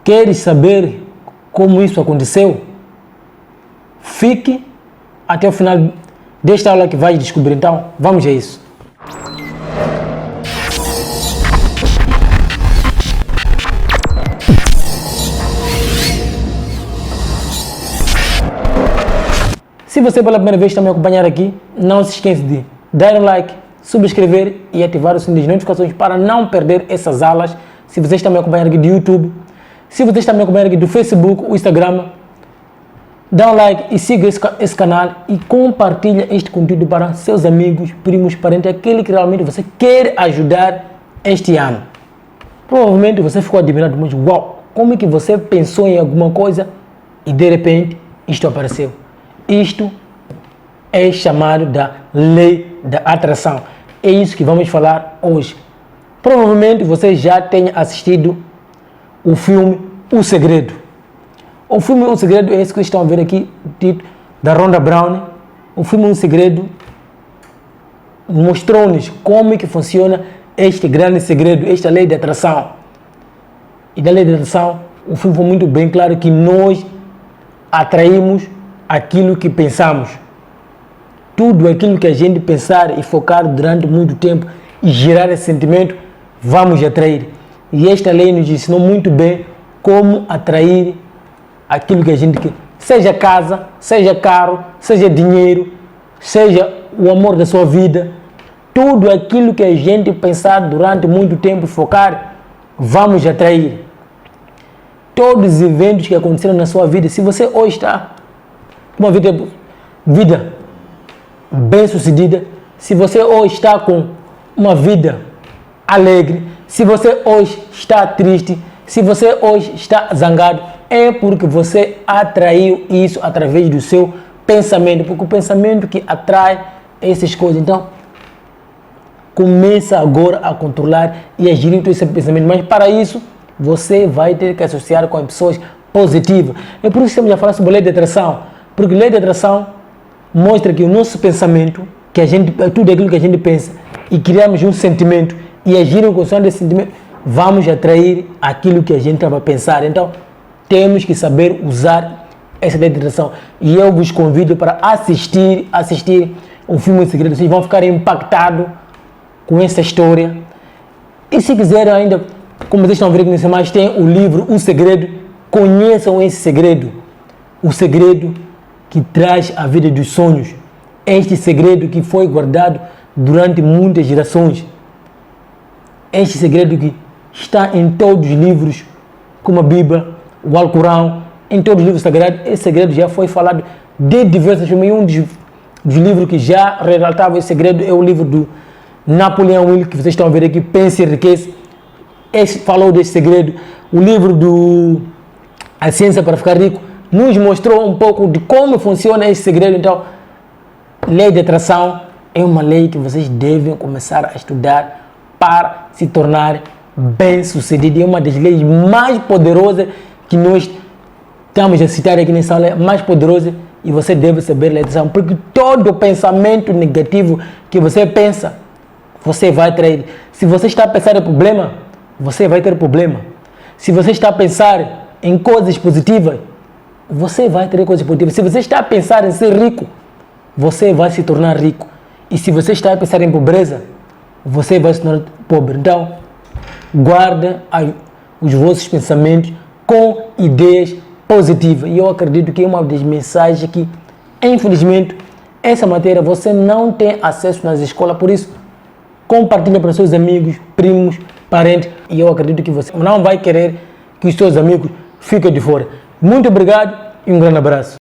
Queres saber como isso aconteceu? Fique até o final desta aula que vais descobrir. Então, vamos a isso. Se você pela primeira vez está me acompanhando aqui, não se esqueça de dar um like, subscrever e ativar o sininho de notificações para não perder essas aulas. Se você está me acompanhando aqui do YouTube, se você está me acompanhando aqui do Facebook, o Instagram, dá um like e siga esse canal e compartilha este conteúdo para seus amigos, primos, parentes, aquele que realmente você quer ajudar este ano. Provavelmente você ficou admirado, mas uau, como é que você pensou em alguma coisa e de repente isto apareceu? Isto é chamado da lei da atração. É isso que vamos falar hoje. Provavelmente você já tenha assistido o filme O Segredo. O filme O Segredo é esse que vocês estão a ver aqui, da Rhonda Brown. O filme O Segredo mostrou-nos como é que funciona este grande segredo, esta lei de atração. E da lei de atração, o filme foi muito bem claro que nós atraímos aquilo que pensamos. Tudo aquilo que a gente pensar e focar durante muito tempo e gerar esse sentimento, vamos atrair. E esta lei nos ensinou muito bem como atrair aquilo que a gente quer. Seja casa, seja carro, seja dinheiro, seja o amor da sua vida. Tudo aquilo que a gente pensar durante muito tempo e focar, vamos atrair. Todos os eventos que aconteceram na sua vida, se você hoje está uma vida bem sucedida, se você hoje está com uma vida alegre, se você hoje está triste, se você hoje está zangado, é porque você atraiu isso através do seu pensamento, porque o pensamento que atrai essas coisas. Então, começa agora a controlar e a gerir todo esse pensamento, mas para isso você vai ter que associar com as pessoas positivas. É por isso que estamos a falar sobre lei de atração. Porque lei de atração mostra que o nosso pensamento, que tudo aquilo que a gente pensa, e criamos um sentimento e agir em função desse sentimento, vamos atrair aquilo que a gente estava a pensar. Então, temos que saber usar essa lei de atração. E eu vos convido para assistir o filme O Segredo. Vocês vão ficar impactados com essa história. E se quiserem ainda, como vocês estão a ver aqui nesse mais, tem o livro O Segredo. Conheçam esse segredo. O segredo que traz a vida dos sonhos. Este segredo que foi guardado durante muitas gerações. Este segredo que está em todos os livros, como a Bíblia, o Alcorão, em todos os livros sagrados. Esse segredo já foi falado de diversas formas. E um dos livros que já relatava esse segredo é o livro do Napoleão Hill, que vocês estão a ver aqui, Pense e Enriqueça. Esse falou desse segredo. O livro do A Ciência para Ficar Rico nos mostrou um pouco de como funciona esse segredo. Então, lei de atração é uma lei que vocês devem começar a estudar para se tornar bem-sucedido. É uma das leis mais poderosas que nós estamos a citar aqui nessa aula, mais poderosa, e você deve saber a lei de atração, porque todo pensamento negativo que você pensa, você vai atrair. Se você está a pensar em problema, você vai ter problema. Se você está a pensar em coisas positivas, você vai ter coisas positivas. Se você está a pensar em ser rico, você vai se tornar rico. E se você está a pensar em pobreza, você vai se tornar pobre. Então, guarda os vossos pensamentos com ideias positivas. E eu acredito que é uma das mensagens que, infelizmente, essa matéria você não tem acesso nas escolas. Por isso, compartilha para seus amigos, primos, parentes. E eu acredito que você não vai querer que os seus amigos fiquem de fora. Muito obrigado e um grande abraço.